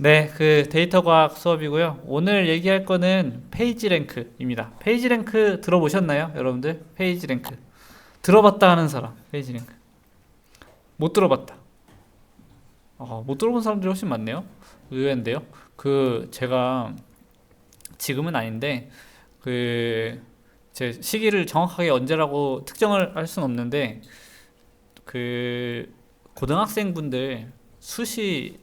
네, 그 데이터 과학 수업이고요. 오늘 얘기할 거는 페이지 랭크입니다. 페이지 랭크 들어보셨나요, 여러분들? 페이지 랭크. 들어봤다 하는 사람, 페이지 랭크. 못 들어봤다. 못 들어본 사람들이 훨씬 많네요. 의외인데요. 제가 지금은 아닌데, 제 시기를 정확하게 언제라고 특정을 할 수는 없는데, 고등학생분들 수시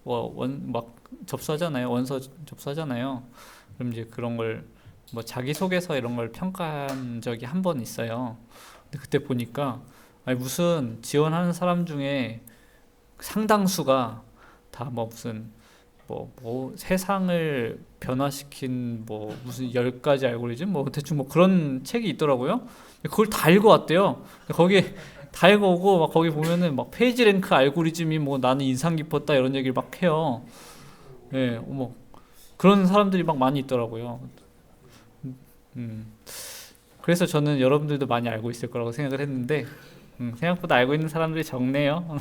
막 접수하잖아요. 원서 접수하잖아요. 그럼 이제 그런 걸 뭐 자기소개서 이런 걸 평가한 적이 한 번 있어요. 근데 그때 보니까 아니 무슨 지원하는 사람 중에 상당수가 다 뭐 무슨 뭐 세상을 변화시킨 뭐 무슨 10가지 알고리즘 뭐 대충 뭐 그런 책이 있더라고요. 그걸 다 읽어왔대요. 거기 다 읽어오고 막 거기 보면은 막 페이지 랭크 알고리즘이 뭐 나는 인상 깊었다 이런 얘기를 막 해요. 예, 뭐 그런 사람들이 막 많이 있더라고요. 음, 그래서 저는 여러분들도 많이 알고 있을 거라고 생각을 했는데 생각보다 알고 있는 사람들이 적네요.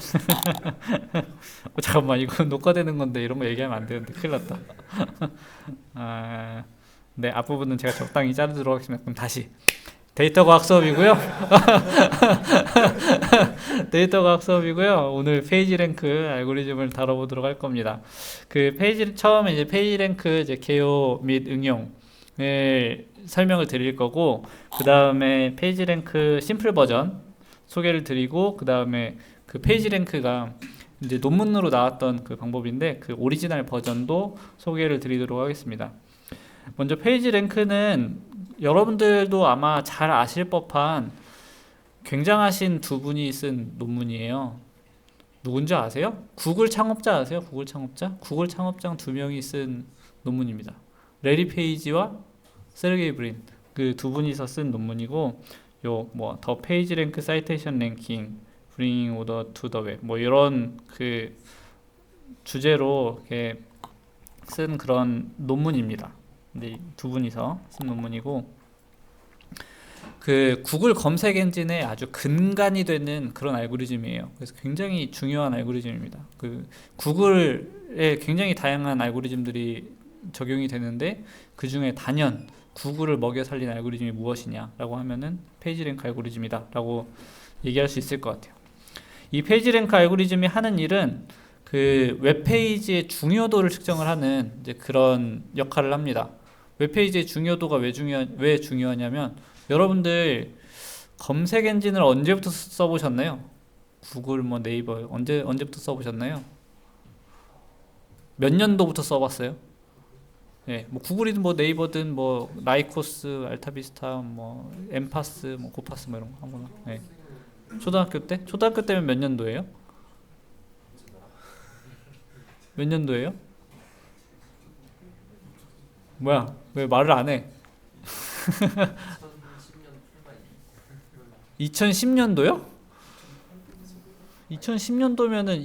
잠깐만 이거 녹화되는 건데 이런 거 얘기하면 안 되는데 큰일 났다. 아, 네, 앞부분은 제가 적당히 자르도록 하겠습니다. 그럼 다시 데이터 과학 수업이고요. 데이터 과학 수업이고요. 오늘 페이지 랭크 알고리즘을 다뤄보도록 할 겁니다. 처음에 이제 페이지 랭크 이제 개요 및 응용을 설명을 드릴 거고, 그 다음에 페이지 랭크 심플 버전 소개를 드리고, 그 다음에 그 페이지 랭크가 이제 논문으로 나왔던 그 방법인데 그 오리지널 버전도 소개를 드리도록 하겠습니다. 먼저 페이지 랭크는 여러분들도 아마 잘 아실 법한 굉장하신 두 분이 쓴 논문이에요. 누군지 아세요? 구글 창업자 아세요? 구글 창업자? 구글 창업자 두 명이 쓴 논문입니다. 레리 페이지와 세르게이 브린 그 두 분이서 쓴 논문이고, 요 뭐 더 페이지 랭크 사이테이션 랭킹 Bringing Order to the Web 뭐 이런 그 주제로 이렇게 쓴 그런 논문입니다. 근데 두 분이서 쓴 논문이고, 그 구글 검색 엔진의 아주 근간이 되는 그런 알고리즘이에요. 그래서 굉장히 중요한 알고리즘입니다. 그 구글에 굉장히 다양한 알고리즘들이 적용이 되는데 그 중에 단연 구글을 먹여 살린 알고리즘이 무엇이냐라고 하면은 페이지랭크 알고리즘이다라고 얘기할 수 있을 것 같아요. 이 페이지랭크 알고리즘이 하는 일은 그 웹페이지의 중요도를 측정을 하는 이제 그런 역할을 합니다. 웹페이지의 중요도가 왜 중요하냐면, 여러분들 검색 엔진을 언제부터 써보셨나요? 구글 뭐 네이버 언제부터 써보셨나요? 몇 년도부터 써봤어요? 예, 뭐 구글이든 뭐 네이버든 뭐 라이코스, 알타비스타, 뭐 엠파스, 뭐 고파스 뭐 이런 거 아무나. 예. 초등학교 때? 초등학교 때면 몇 년도예요? 몇 년도예요? 뭐야? 왜 말을 안 해? 2010년도요? 2010년도면은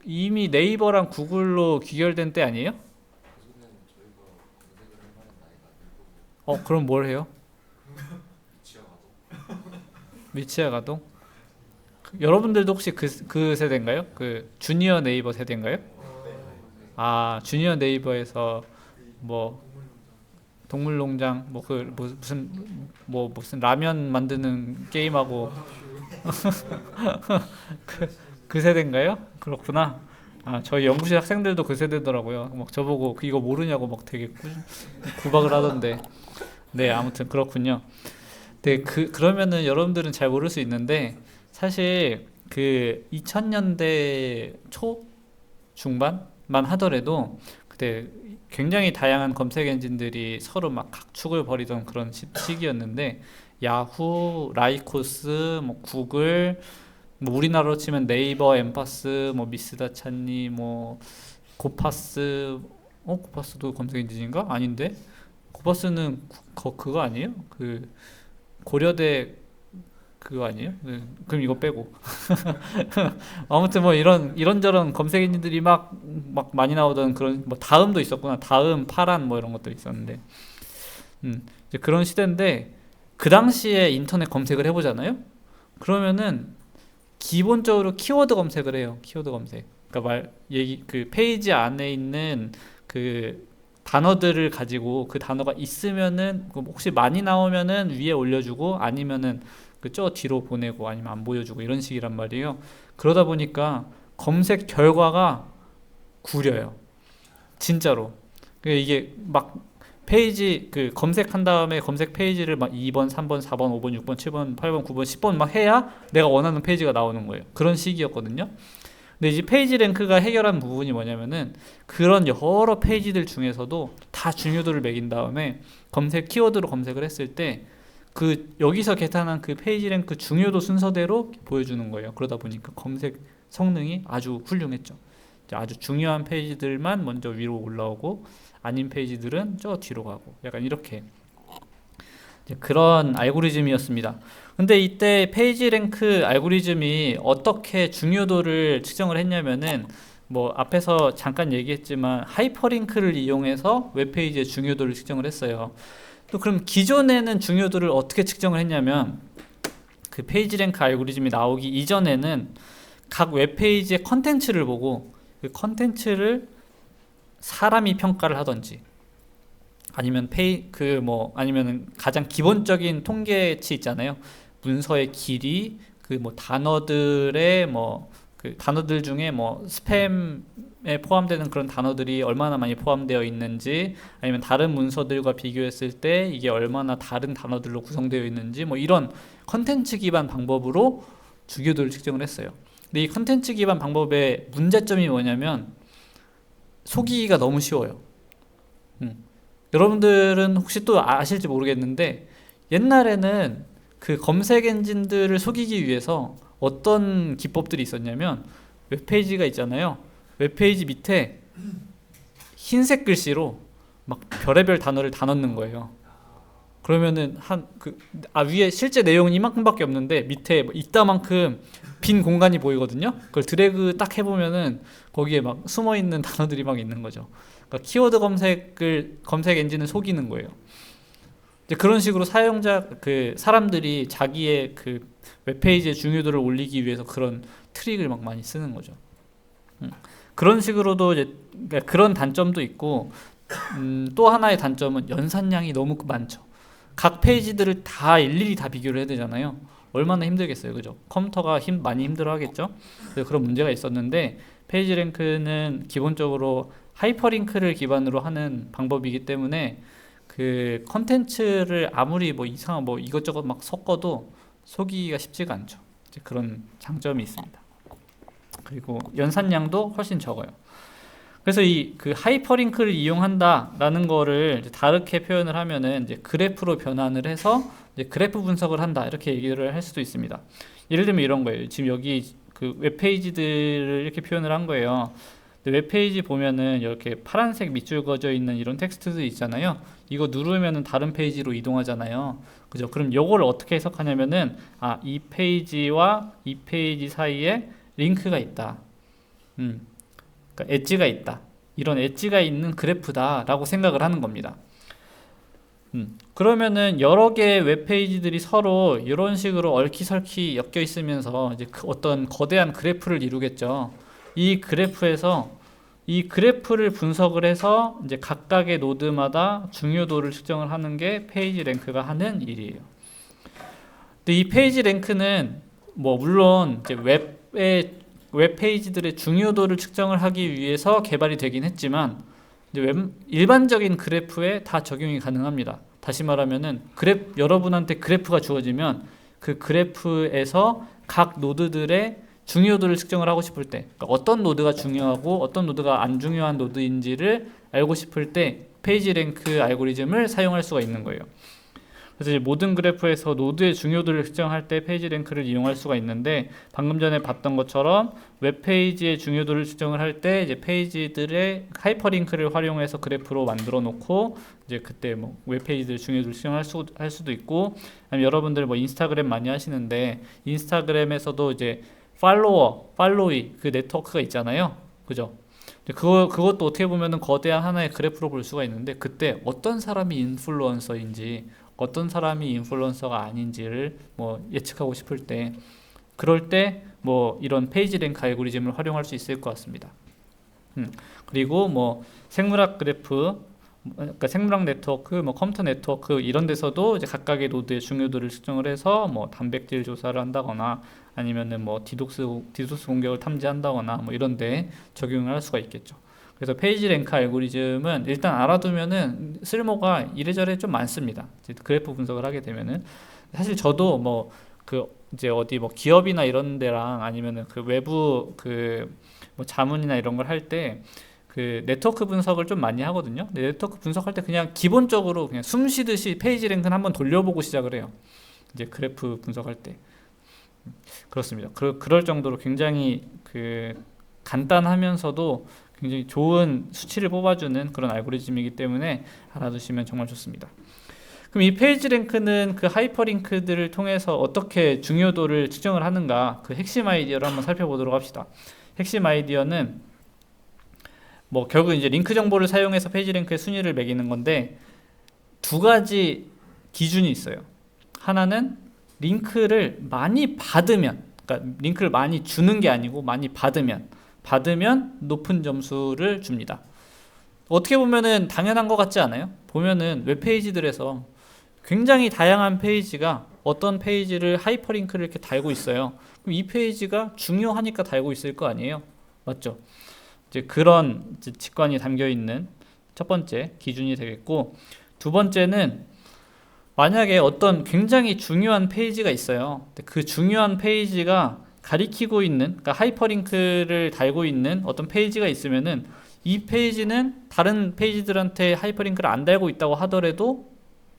이미 네이버랑 구글로 귀결된 때 아니에요? 그럼 뭘 해요? 미치아 가동? 여러분들도 혹시 그 세대인가요? 그 주니어 네이버 세대인가요? 아, 주니어 네이버에서 뭐 동물농장 무슨 라면 만드는 게임하고 그 세대인가요? 그렇구나. 아, 저희 연구실 학생들도 그 세대더라고요. 막 저보고 이거 모르냐고 막 되게 구박을 하던데. 네, 아무튼 그렇군요. 네, 그러면은 여러분들은 잘 모를 수 있는데, 사실 그 2000년대 초 중반만 하더라도 그때 굉장히 다양한 검색 엔진들이 서로 막 각축을 벌이던 그런 시기였는데, 야후, 라이코스, 뭐 구글, 뭐 우리나라로 치면 네이버, 엠파스, 뭐 미스다찬니, 뭐 고파스, 고파스도 검색 엔진인가? 아닌데? 고파스는 그거 아니에요? 그 고려대 그거 아니에요? 네, 그럼 이거 빼고. 아무튼 뭐 이런저런 검색 엔진들이 막 많이 나오던 그런, 뭐 다음도 있었구나. 다음, 파란 뭐 이런 것도 있었는데. 이제 그런 시대인데, 그 당시에 인터넷 검색을 해보잖아요? 그러면은 기본적으로 키워드 검색을 해요. 키워드 검색. 그러니까 그 페이지 안에 있는 그 단어들을 가지고 그 단어가 있으면은 혹시 많이 나오면은 위에 올려주고 아니면은 그저 뒤로 보내고 아니면 안 보여주고 이런 식이란 말이에요. 그러다 보니까 검색 결과가 구려요. 진짜로. 이게 막 페이지 그 검색한 다음에 검색 페이지를 막 2번, 3번, 4번, 5번, 6번, 7번, 8번, 9번, 10번 막 해야 내가 원하는 페이지가 나오는 거예요. 그런 식이었거든요. 근데 이제 페이지 랭크가 해결한 부분이 뭐냐면은 그런 여러 페이지들 중에서도 다 중요도를 매긴 다음에 검색 키워드로 검색을 했을 때 그 여기서 계산한 그 페이지 랭크 중요도 순서대로 보여주는 거예요. 그러다 보니까 검색 성능이 아주 훌륭했죠. 아주 중요한 페이지들만 먼저 위로 올라오고 아닌 페이지들은 저 뒤로 가고 약간 이렇게 그런 알고리즘이었습니다. 근데 이때 페이지 랭크 알고리즘이 어떻게 중요도를 측정을 했냐면은 뭐 앞에서 잠깐 얘기했지만 하이퍼링크를 이용해서 웹페이지의 중요도를 측정을 했어요. 또 그럼 기존에는 중요도를 어떻게 측정을 했냐면 그 페이지 랭크 알고리즘이 나오기 이전에는 각 웹페이지의 컨텐츠를 보고 그 컨텐츠를 사람이 평가를 하던지 아니면 아니면 가장 기본적인 통계치 있잖아요. 문서의 길이 그 뭐 단어들의 그 단어들 중에 스팸에 포함되는 그런 단어들이 얼마나 많이 포함되어 있는지 아니면 다른 문서들과 비교했을 때 이게 얼마나 다른 단어들로 구성되어 있는지 이런 컨텐츠 기반 방법으로 중요도를 측정을 했어요. 근데 이 컨텐츠 기반 방법의 문제점이 뭐냐면 속이기가 너무 쉬워요. 여러분들은 혹시 또 아실지 모르겠는데 옛날에는 그 검색 엔진들을 속이기 위해서 어떤 기법들이 있었냐면 웹페이지가 있잖아요. 웹페이지 밑에 흰색 글씨로 막 별의별 단어를 다 넣는 거예요. 그러면은 위에 실제 내용은 이만큼밖에 없는데 밑에 이따만큼 빈 공간이 보이거든요. 그걸 드래그 딱 해보면은 거기에 막 숨어 있는 단어들이 막 있는 거죠. 그러니까 키워드 검색 엔진을 속이는 거예요. 이제 그런 식으로 사람들이 자기의 그 웹페이지의 중요도를 올리기 위해서 그런 트릭을 막 많이 쓰는 거죠. 그런 식으로도 이제 그런 단점도 있고, 또 하나의 단점은 연산량이 너무 많죠. 각 페이지들을 다 일일이 다 비교를 해야 되잖아요. 얼마나 힘들겠어요, 그죠? 컴퓨터가 많이 힘들어하겠죠. 그래서 그런 문제가 있었는데 페이지 랭크는 기본적으로 하이퍼링크를 기반으로 하는 방법이기 때문에 그 컨텐츠를 아무리 이상한 이것저것 막 섞어도 속이기가 쉽지가 않죠. 이제 그런 장점이 있습니다. 그리고 연산량도 훨씬 적어요. 그래서 이 그 하이퍼링크를 이용한다라는 거를 이제 다르게 표현을 하면은 이제 그래프로 변환을 해서 이제 그래프 분석을 한다 이렇게 얘기를 할 수도 있습니다. 예를 들면 이런 거예요. 지금 여기 그 웹페이지들을 이렇게 표현을 한 거예요. 웹페이지 보면은 이렇게 파란색 밑줄 그어져 있는 이런 텍스트도 있잖아요. 이거 누르면은 다른 페이지로 이동하잖아요. 그죠? 그럼 요거를 어떻게 해석하냐면은 이 페이지와 이 페이지 사이에 링크가 있다. 그러니까 엣지가 있다. 이런 엣지가 있는 그래프다라고 생각을 하는 겁니다. 그러면은 여러 개의 웹페이지들이 서로 이런 식으로 얽히설키 엮여 있으면서 이제 어떤 거대한 그래프를 이루겠죠. 이 그래프를 분석을 해서 이제 각각의 노드마다 중요도를 측정을 하는 게 페이지 랭크가 하는 일이에요. 근데 이 페이지 랭크는 물론 이제 웹페이지들의 중요도를 측정을 하기 위해서 개발이 되긴 했지만 이제 일반적인 그래프에 다 적용이 가능합니다. 다시 말하면은 여러분한테 그래프가 주어지면 그 그래프에서 각 노드들의 중요도를 측정을 하고 싶을 때, 그러니까 어떤 노드가 중요하고 어떤 노드가 안 중요한 노드인지를 알고 싶을 때 페이지 랭크 알고리즘을 사용할 수가 있는 거예요. 그래서 이제 모든 그래프에서 노드의 중요도를 측정할 때 페이지 랭크를 이용할 수가 있는데, 방금 전에 봤던 것처럼 웹페이지의 중요도를 측정을 할 때 이제 페이지들의 하이퍼링크를 활용해서 그래프로 만들어 놓고 이제 그때 웹페이지들 중요도를 측정할 수도 있고, 아니면 여러분들 인스타그램 많이 하시는데 인스타그램에서도 이제 팔로이 그 네트워크가 있잖아요. 그죠? 그것도 어떻게 보면은 거대한 하나의 그래프로 볼 수가 있는데, 그때 어떤 사람이 인플루언서인지 어떤 사람이 인플루언서가 아닌지를 예측하고 싶을 때 그럴 때 뭐 이런 페이지 랭크 알고리즘을 활용할 수 있을 것 같습니다. 그리고 뭐 생물학 그래프, 그러니까 생물학 네트워크, 뭐 컴퓨터 네트워크 이런 데서도 이제 각각의 노드의 중요도를 측정을 해서 뭐 단백질 조사를 한다거나 아니면은 뭐 디도스 공격을 탐지한다거나 뭐 이런 데 적용을 할 수가 있겠죠. 그래서 페이지 랭크 알고리즘은 일단 알아두면은 쓸모가 이래저래 좀 많습니다. 이제 그래프 분석을 하게 되면은 사실 저도 뭐 그 이제 어디 뭐 기업이나 이런 데랑 아니면은 그 외부 그 뭐 자문이나 이런 걸 할 때 그 네트워크 분석을 좀 많이 하거든요. 근데 네트워크 분석할 때 그냥 기본적으로 그냥 숨 쉬듯이 페이지 랭크는 한번 돌려보고 시작을 해요. 이제 그래프 분석할 때 그렇습니다. 그럴 정도로 굉장히 그 간단하면서도 굉장히 좋은 수치를 뽑아주는 그런 알고리즘이기 때문에 알아두시면 정말 좋습니다. 그럼 이 페이지 랭크는 그 하이퍼링크들을 통해서 어떻게 중요도를 측정을 하는가, 그 핵심 아이디어를 한번 살펴보도록 합시다. 핵심 아이디어는 뭐 결국 이제 링크 정보를 사용해서 페이지 랭크의 순위를 매기는 건데 두 가지 기준이 있어요. 하나는 링크를 많이 받으면, 그러니까 링크를 많이 주는 게 아니고 많이 받으면 높은 점수를 줍니다. 어떻게 보면은 당연한 것 같지 않아요? 보면은 웹페이지들에서 굉장히 다양한 페이지가 어떤 페이지를 하이퍼링크를 이렇게 달고 있어요. 그럼 이 페이지가 중요하니까 달고 있을 거 아니에요? 맞죠? 이제 그런 이제 직관이 담겨 있는 첫 번째 기준이 되겠고, 두 번째는 만약에 어떤 굉장히 중요한 페이지가 있어요. 그 중요한 페이지가 가리키고 있는, 그러니까 하이퍼링크를 달고 있는 어떤 페이지가 있으면은 이 페이지는 다른 페이지들한테 하이퍼링크를 안 달고 있다고 하더라도,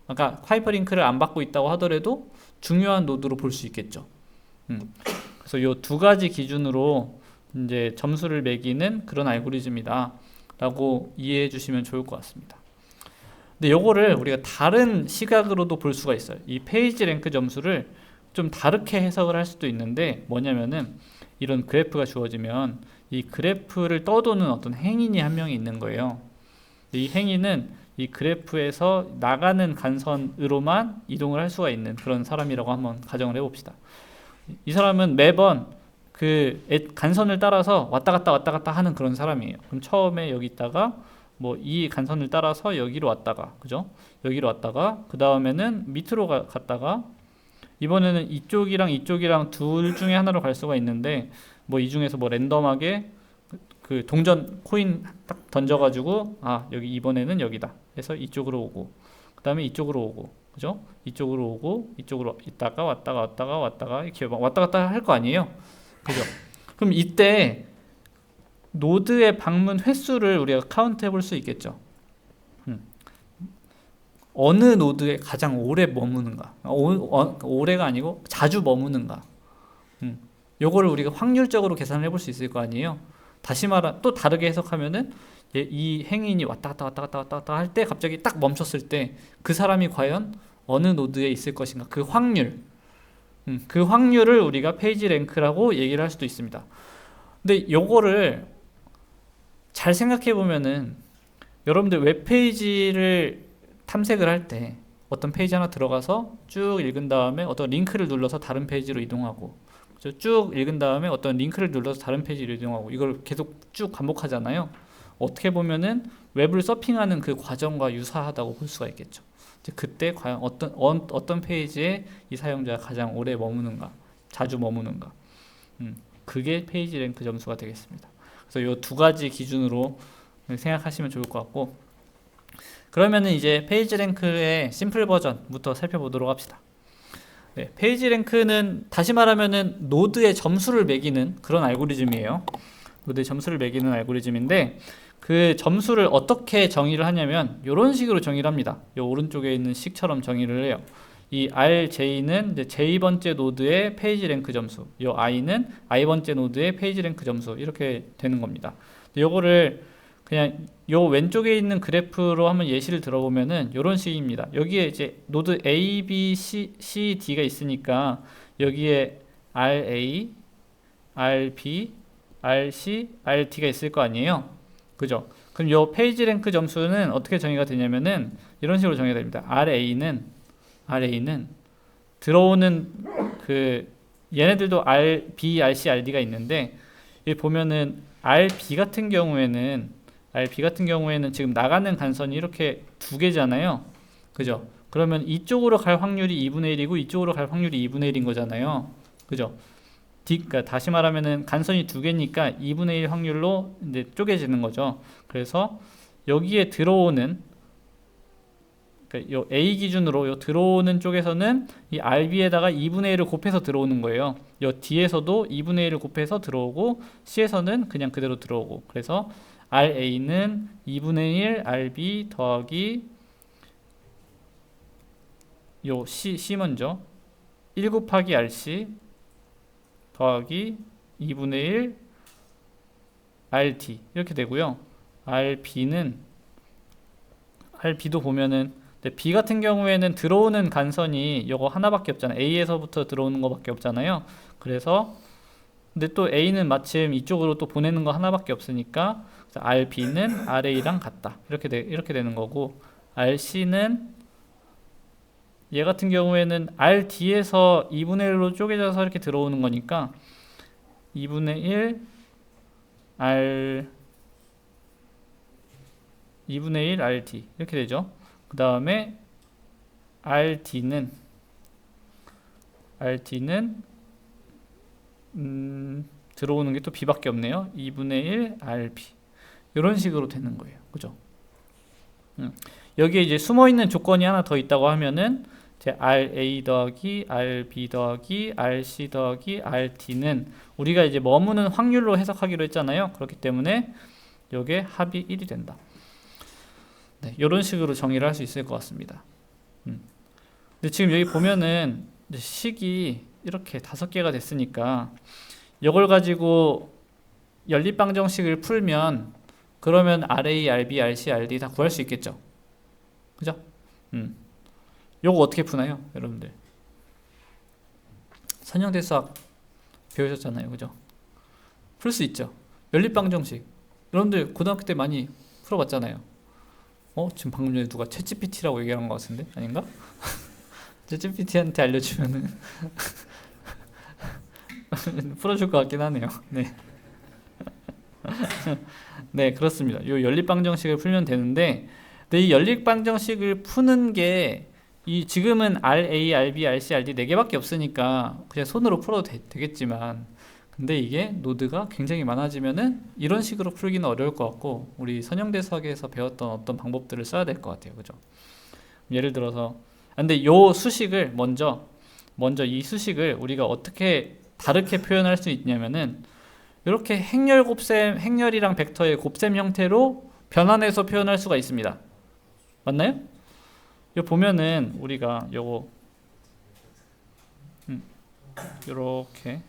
그러니까 하이퍼링크를 안 받고 있다고 하더라도 중요한 노드로 볼 수 있겠죠. 그래서 이 두 가지 기준으로 이제 점수를 매기는 그런 알고리즘이다 라고 이해해 주시면 좋을 것 같습니다. 근데 요거를 우리가 다른 시각으로도 볼 수가 있어요. 이 페이지 랭크 점수를 좀 다르게 해석을 할 수도 있는데, 뭐냐면은 이런 그래프가 주어지면 이 그래프를 떠도는 어떤 행인이 한 명이 있는 거예요. 이 행인은 이 그래프에서 나가는 간선으로만 이동을 할 수가 있는 그런 사람이라고 한번 가정을 해봅시다. 이 사람은 매번 그 간선을 따라서 왔다 갔다 하는 그런 사람이에요. 그럼 처음에 여기 있다가 뭐 이 간선을 따라서 여기로 왔다가, 그죠? 여기로 왔다가 그 다음에는 밑으로 갔다가 이번에는 이쪽이랑 둘 중에 하나로 갈 수가 있는데, 뭐 이 중에서 뭐 랜덤하게 그 동전 코인 딱 던져가지고 여기 이번에는 여기다 해서 이쪽으로 오고, 그 다음에 이쪽으로 오고, 그죠? 이쪽으로 오고 이쪽으로 있다가 왔다가 이렇게 왔다 갔다 할 거 아니에요, 그죠? 그럼 이때 노드의 방문 횟수를 우리가 카운트 해볼 수 있겠죠. 어느 노드에 가장 오래 머무는가, 오래가 아니고 자주 머무는가, 요거를 우리가 확률적으로 계산을 해볼 수 있을 거 아니에요. 다시 말하 또 다르게 해석하면은 이 행인이 왔다 갔다 할 때 갑자기 딱 멈췄을 때 그 사람이 과연 어느 노드에 있을 것인가, 그 확률, 그 확률을 우리가 페이지 랭크라고 얘기를 할 수도 있습니다. 근데 요거를 잘 생각해 보면은 여러분들 웹페이지를 탐색을 할 때 어떤 페이지 하나 들어가서 쭉 읽은 다음에 어떤 링크를 눌러서 다른 페이지로 이동하고, 쭉 읽은 다음에 어떤 링크를 눌러서 다른 페이지로 이동하고, 이걸 계속 쭉 반복하잖아요. 어떻게 보면은 웹을 서핑하는 그 과정과 유사하다고 볼 수가 있겠죠. 이제 그때 과연 어떤 페이지에 이 사용자가 가장 오래 머무는가, 자주 머무는가, 그게 페이지 랭크 점수가 되겠습니다. 그래서 이 두 가지 기준으로 생각하시면 좋을 것 같고, 그러면은 이제 페이지 랭크의 심플 버전부터 살펴보도록 합시다. 네, 페이지 랭크는 다시 말하면은 노드의 점수를 매기는 그런 알고리즘이에요. 노드의 점수를 매기는 알고리즘인데, 그 점수를 어떻게 정의를 하냐면 이런 식으로 정의를 합니다. 이 오른쪽에 있는 식처럼 정의를 해요. 이 RJ는 이제 J번째 노드의 페이지 랭크 점수, 이 I는 I번째 노드의 페이지 랭크 점수, 이렇게 되는 겁니다. 요거를 그냥 요 왼쪽에 있는 그래프로 한번 예시를 들어보면은 이런 식입니다. 여기에 이제 노드 A, B, C, D가 있으니까 여기에 RA, RB, RC, RT가 있을 거 아니에요, 그죠? 그럼 요 페이지 랭크 점수는 어떻게 정의가 되냐면은 이런 식으로 정의가 됩니다. RA는 들어오는 그 얘네들도 RB, RC, RD가 있는데 여기 보면은 RB 같은 경우에는 지금 나가는 간선이 이렇게 두 개잖아요. 그죠? 그러면 이쪽으로 갈 확률이 2분의 1이고 이쪽으로 갈 확률이 2분의 1인 거잖아요. 그죠? 그러니까 다시 말하면은 간선이 두 개니까 2분의 1 확률로 이제 쪼개지는 거죠. 그래서 여기에 들어오는 그러니까 요 A 기준으로 요 들어오는 쪽에서는 이 RB에다가 2분의 1을 곱해서 들어오는 거예요. 요 D에서도 2분의 1을 곱해서 들어오고 C에서는 그냥 그대로 들어오고 그래서 RA는 2분의 1 RB 더하기 요 C 먼저 1 곱하기 RC 더하기 2분의 1 RD 이렇게 되고요. RB도 보면은 B 같은 경우에는 들어오는 간선이 요거 하나밖에 없잖아요. A에서부터 들어오는 거밖에 없잖아요. 그래서 근데 또 A는 마침 이쪽으로 또 보내는 거 하나밖에 없으니까 RB는 RA랑 같다. 이렇게 되는 거고 RC는 얘 같은 경우에는 RD에서 2분의 1로 쪼개져서 이렇게 들어오는 거니까 2분의 1 RD 이렇게 되죠. 그 다음에 RD는 들어오는 게 또 B밖에 없네요. 2분의 1 RB 이런 식으로 되는 거예요. 그죠? 여기에 이제 숨어있는 조건이 하나 더 있다고 하면은 제 RA 더하기 RB 더하기 RC 더하기 RD는 우리가 이제 머무는 확률로 해석하기로 했잖아요. 그렇기 때문에 요게 합이 1이 된다. 네, 이런 식으로 정의를 할 수 있을 것 같습니다. 근데 지금 여기 보면은 식이 이렇게 5개가 됐으니까 이걸 가지고 연립방정식을 풀면 그러면 RA, RB, RC, RD 다 구할 수 있겠죠. 그죠? 요거 어떻게 푸나요, 여러분들? 선형대수학 배우셨잖아요, 그죠? 풀 수 있죠. 연립방정식 여러분들 고등학교 때 많이 풀어봤잖아요. 지금 방금 전에 누가 챗GPT라고 얘기한 것 같은데? 아닌가? 챗GPT한테 알려주면은 풀어줄 것 같긴 하네요. 네. 네, 그렇습니다. 요 연립방정식을 풀면 되는데, 근데 이 연립방정식을 푸는 게 이 지금은 RA, RB, RC, RD 4개밖에 없으니까 그냥 손으로 풀어도 되겠지만, 근데 이게 노드가 굉장히 많아지면은 이런 식으로 풀기는 어려울 것 같고 우리 선형대수학에서 배웠던 어떤 방법들을 써야 될 것 같아요. 그죠? 예를 들어서 근데 요 수식을 먼저 이 수식을 우리가 어떻게 다르게 표현할 수 있냐면은 이렇게 행렬이랑 벡터의 곱셈 형태로 변환해서 표현할 수가 있습니다. 맞나요? 요 보면은 우리가 요거 요렇게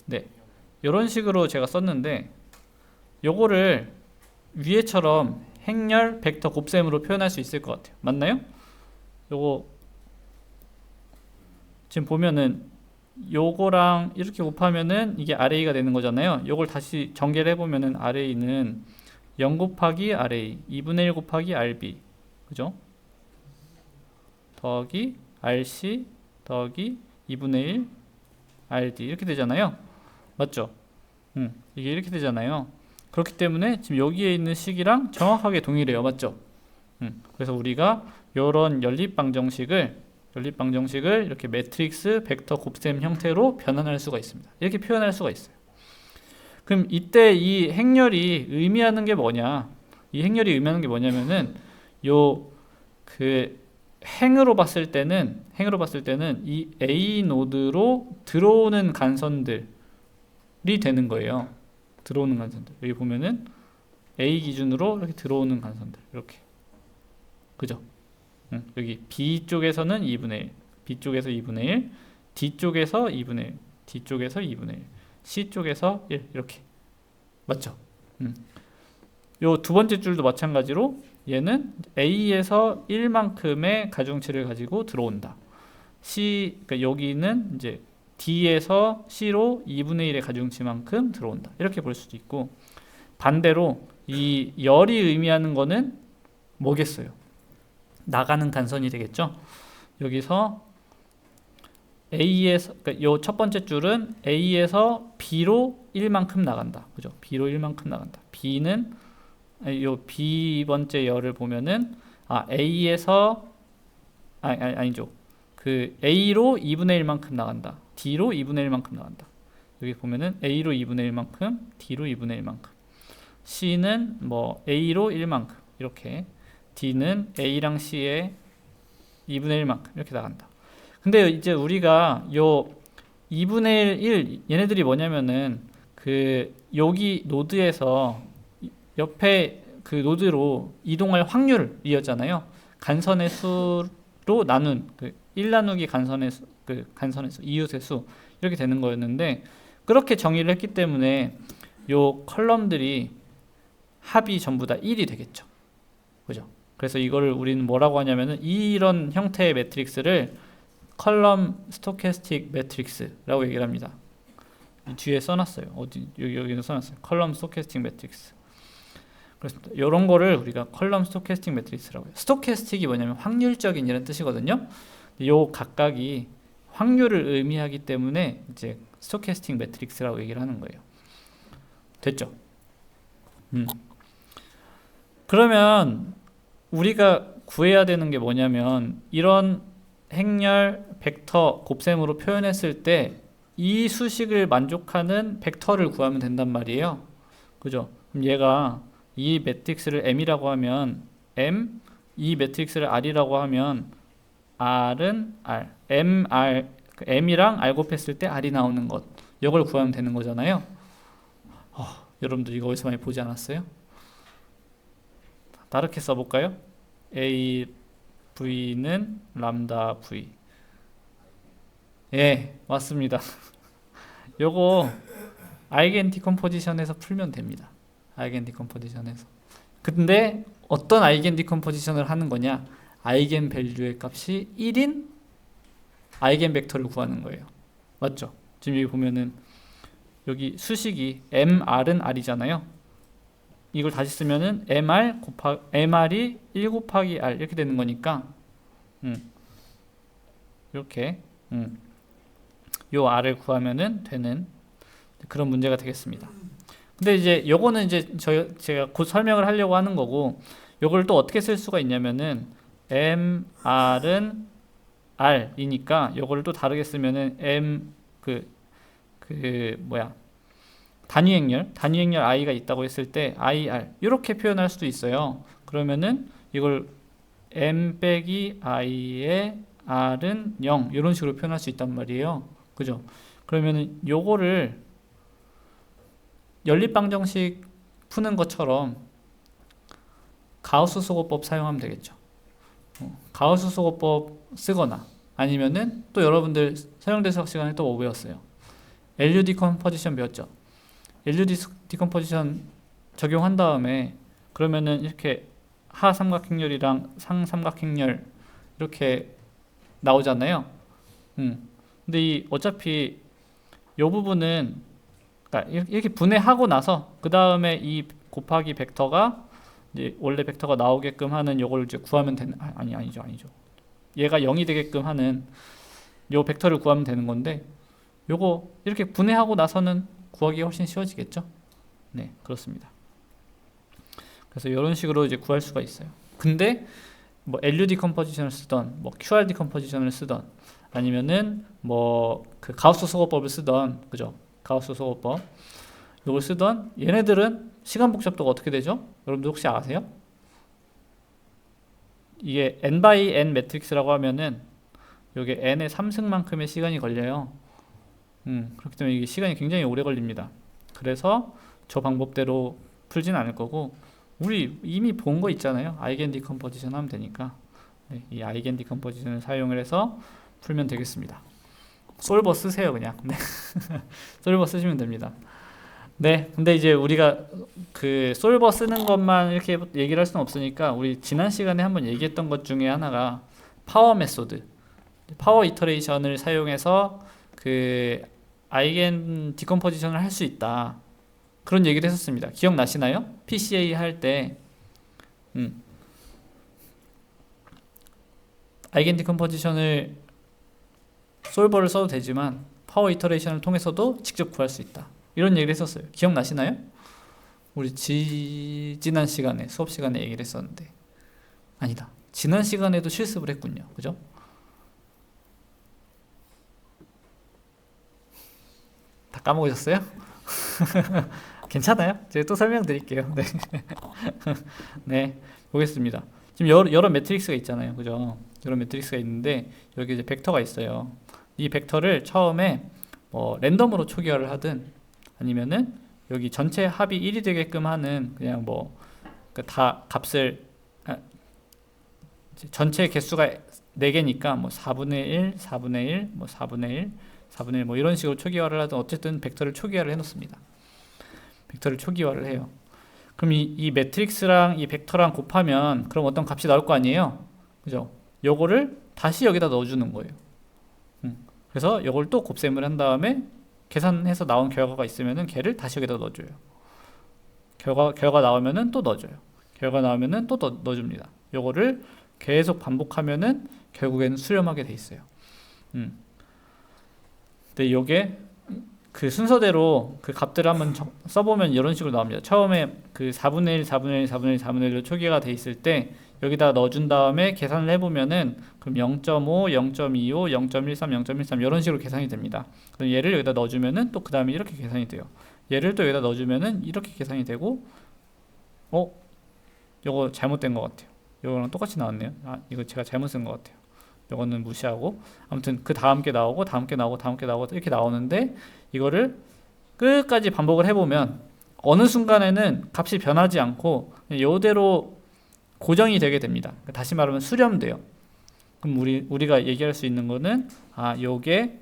네, 이런 식으로 제가 썼는데 요거를 위에처럼 행렬, 벡터, 곱셈으로 표현할 수 있을 것 같아요. 맞나요? 요거 지금 보면은 요거랑 이렇게 곱하면은 이게 RA가 되는 거잖아요. 요걸 다시 전개를 해보면은 RA는 0 곱하기 RA 2분의 1 곱하기 RB 그죠? 더하기 RC 더하기 2분의 1 RD 이렇게 되잖아요. 맞죠? 이게 이렇게 되잖아요. 그렇기 때문에 지금 여기에 있는 식이랑 정확하게 동일해요. 맞죠? 그래서 우리가 이런 연립방정식을 이렇게 매트릭스, 벡터, 곱셈 형태로 변환할 수가 있습니다. 이렇게 표현할 수가 있어요. 그럼 이때 이 행렬이 의미하는 게 뭐냐? 이 행렬이 의미하는 게 뭐냐면은 행으로 봤을 때는 이 A 노드로 들어오는 간선들이 되는 거예요. 들어오는 간선들. 여기 보면은 A 기준으로 이렇게 들어오는 간선들. 이렇게. 그죠? 여기 B 쪽에서는 2분의 1, B 쪽에서 2분의 1, D 쪽에서 2분의 1, D 쪽에서 2분의 1, C 쪽에서 1 이렇게. 맞죠? 요 두 번째 줄도 마찬가지로 얘는 A에서 1만큼의 가중치를 가지고 들어온다. 그러니까 여기는 이제 D에서 C로 2분의 1의 가중치만큼 들어온다. 이렇게 볼 수도 있고 반대로 이 열이 의미하는 거는 뭐겠어요? 나가는 간선이 되겠죠? 여기서 A에서, 그러니까 요 첫 번째 줄은 A에서 B로 1만큼 나간다. 그죠? B로 1만큼 나간다. B는, 요 B 번째 열을 보면은, A에서, 아니죠. 그 A로 2분의 1만큼 나간다. D로 2분의 1만큼 나간다. 여기 보면은 A로 2분의 1만큼, D로 2분의 1만큼. C는 뭐 A로 1만큼. 이렇게. D는 A랑 C의 2분의 1만큼. 이렇게 나간다. 근데 이제 우리가 요 2분의 1, 얘네들이 뭐냐면은 그 여기 노드에서 옆에 그 노드로 이동할 확률이었잖아요. 간선의 수로 나눈 그 1 나누기 간선의 수, 그 간선의 수, 이웃의 수 이렇게 되는 거였는데 그렇게 정의를 했기 때문에 요 컬럼들이 합이 전부 다 1이 되겠죠. 그죠? 그래서 이거를 우리는 뭐라고 하냐면은 이런 형태의 매트릭스를 컬럼 스토캐스틱 매트릭스라고 얘기를 합니다. 이 뒤에 써놨어요. 여기는 써놨어요. 컬럼 스토캐스틱 매트릭스. 그렇습니다. 이런 거를 우리가 컬럼 스토캐스틱 매트릭스라고 해요. 스토캐스틱이 뭐냐면 확률적인 이런 뜻이거든요. 요 각각이 확률을 의미하기 때문에 이제 스토캐스틱 매트릭스라고 얘기를 하는 거예요. 됐죠? 그러면 우리가 구해야 되는 게 뭐냐면 이런 행렬 벡터 곱셈으로 표현했을 때 이 수식을 만족하는 벡터를 구하면 된단 말이에요. 그죠? 그럼 얘가 이 매트릭스를 M이라고 하면 M, 이 매트릭스를 R이라고 하면 R은 R, M이랑 R 곱했을 때 R이 나오는 것, 이걸 구하면 되는 거잖아요. 여러분들 이거 어디서 많이 보지 않았어요? 다르게 써볼까요? A V는 람다 V. 예, 맞습니다. 요거 아이겐 디컴포지션에서 풀면 됩니다. 아이겐 디컴포지션에서. 근데 어떤 아이겐 디컴포지션을 하는 거냐? 아이겐 밸류의 값이 1인 아이겐 벡터를 구하는 거예요. 맞죠? 지금 여기 보면은 여기 수식이 MR은 R이잖아요. 이걸 다시 쓰면은 MR이 1 곱하기 R 이렇게 되는 거니까 이렇게 요 R을 구하면은 되는 그런 문제가 되겠습니다. 근데 이제 요거는 이제 제가 곧 설명을 하려고 하는 거고 요걸 또 어떻게 쓸 수가 있냐면은 MR은 R이니까 요거를 또 다르게 쓰면은 단위 행렬 I가 있다고 했을 때 IR 이렇게 표현할 수도 있어요. 그러면은 이걸 M 빼기 I의 R은 0 이런 식으로 표현할 수 있단 말이에요. 그죠? 그러면은 요거를 연립방정식 푸는 것처럼 가우스 소거법 사용하면 되겠죠. 가우스 소거법 쓰거나 아니면은 또 여러분들 서영대수학 시간에 또 뭐 배웠어요? LU 디컴포지션 배웠죠? LU 디컴포지션 적용한 다음에 그러면은 이렇게 하 삼각행렬이랑 상 삼각행렬 이렇게 나오잖아요. 근데 이 어차피 요 부분은 그러니까 이렇게 분해하고 나서 그 다음에 이 곱하기 벡터가 이제 원래 벡터가 나오게끔 하는 요걸 이제 구하면 되는 아니죠. 얘가 0이 되게끔 하는 요 벡터를 구하면 되는 건데 요거 이렇게 분해하고 나서는 구하기가 훨씬 쉬워지겠죠? 네, 그렇습니다. 그래서 이런 식으로 이제 구할 수가 있어요. 근데 뭐 LU 디컴포지션을 쓰던 뭐 QR 디컴포지션을 쓰던 아니면은 뭐 그 가우스 소거법을 쓰던 그죠? 가우스 소거법 이걸 쓰던 얘네들은 시간 복잡도가 어떻게 되죠? 여러분들 혹시 아세요? 이게 n by n 매트릭스라고 하면은 요게 n의 3승만큼의 시간이 걸려요. 그렇기 때문에 이게 시간이 굉장히 오래 걸립니다. 그래서 저 방법대로 풀진 않을 거고 우리 이미 본 거 있잖아요. 아이겐 디컴포지션 하면 되니까 네, 이 아이겐 디컴포지션을 사용을 해서 풀면 되겠습니다. 솔버 쓰세요 그냥. 네. 솔버 쓰시면 됩니다. 네, 근데 이제 우리가 그 솔버 쓰는 것만 이렇게 얘기를 할 수는 없으니까 우리 지난 시간에 한번 얘기했던 것 중에 하나가 파워 메소드, 파워 이터레이션을 사용해서 그 아이겐 디컴포지션을 할 수 있다. 그런 얘기를 했었습니다. 기억나시나요? PCA 할 때 아이겐 디컴포지션을 솔버를 써도 되지만 파워 이터레이션을 통해서도 직접 구할 수 있다. 이런 얘기를 했었어요. 기억나시나요? 우리 지난 시간에 수업 시간에 얘기를 했었는데 아니다. 지난 시간에도 실습을 했군요. 그죠? 다 까먹으셨어요? 괜찮아요? 제가 또 설명드릴게요. 네. 네, 보겠습니다. 지금 여러 매트릭스가 있잖아요. 그죠? 여러 매트릭스가 있는데 여기 이제 벡터가 있어요. 이 벡터를 처음에 뭐 랜덤으로 초기화를 하든 아니면은 여기 전체 합이 1이 되게끔 하는 그냥 뭐 다 값을 전체 개수가 4개니까 뭐 4분의 1, 4분의 1, 뭐 4분의 1, 4분의 1 뭐 이런 식으로 초기화를 하든 어쨌든 벡터를 초기화를 해 놓습니다. 벡터를 초기화를 해요. 그럼 이 매트릭스랑 이 벡터랑 곱하면 그럼 어떤 값이 나올 거 아니에요? 그죠? 요거를 다시 여기다 넣어주는 거예요. 그래서 요걸 또 곱셈을 한 다음에 계산해서 나온 결과가 있으면은 걔를 다시 여기다 넣어줘요. 결과 나오면은 또 넣어줘요. 결과 나오면은 또 넣어줍니다. 요거를 계속 반복하면은 결국에는 수렴하게 돼 있어요. 근데 요게 그 순서대로 그 값들을 한번 써보면 이런 식으로 나옵니다. 처음에 그 4분의 1, 4분의 1, 4분의 1, 4분의 1로 초기화가 돼 있을 때 여기다 넣어준 다음에 계산을 해보면은 그럼 0.5, 0.25, 0.13, 0.13 이런 식으로 계산이 됩니다. 그럼 얘를 여기다 넣어주면은 또 그 다음에 이렇게 계산이 돼요. 얘를 또 여기다 넣어주면은 이렇게 계산이 되고 요거 잘못된 것 같아요. 요거랑 똑같이 나왔네요. 이거 제가 잘못 쓴 것 같아요. 요거는 무시하고 아무튼 그 다음 게 나오고 다음 게 나오고 다음 게 나오고 이렇게 나오는데 이거를 끝까지 반복을 해보면 어느 순간에는 값이 변하지 않고 요대로 고정이 되게 됩니다. 다시 말하면 수렴돼요. 그럼 우리가 얘기할 수 있는 거는 요게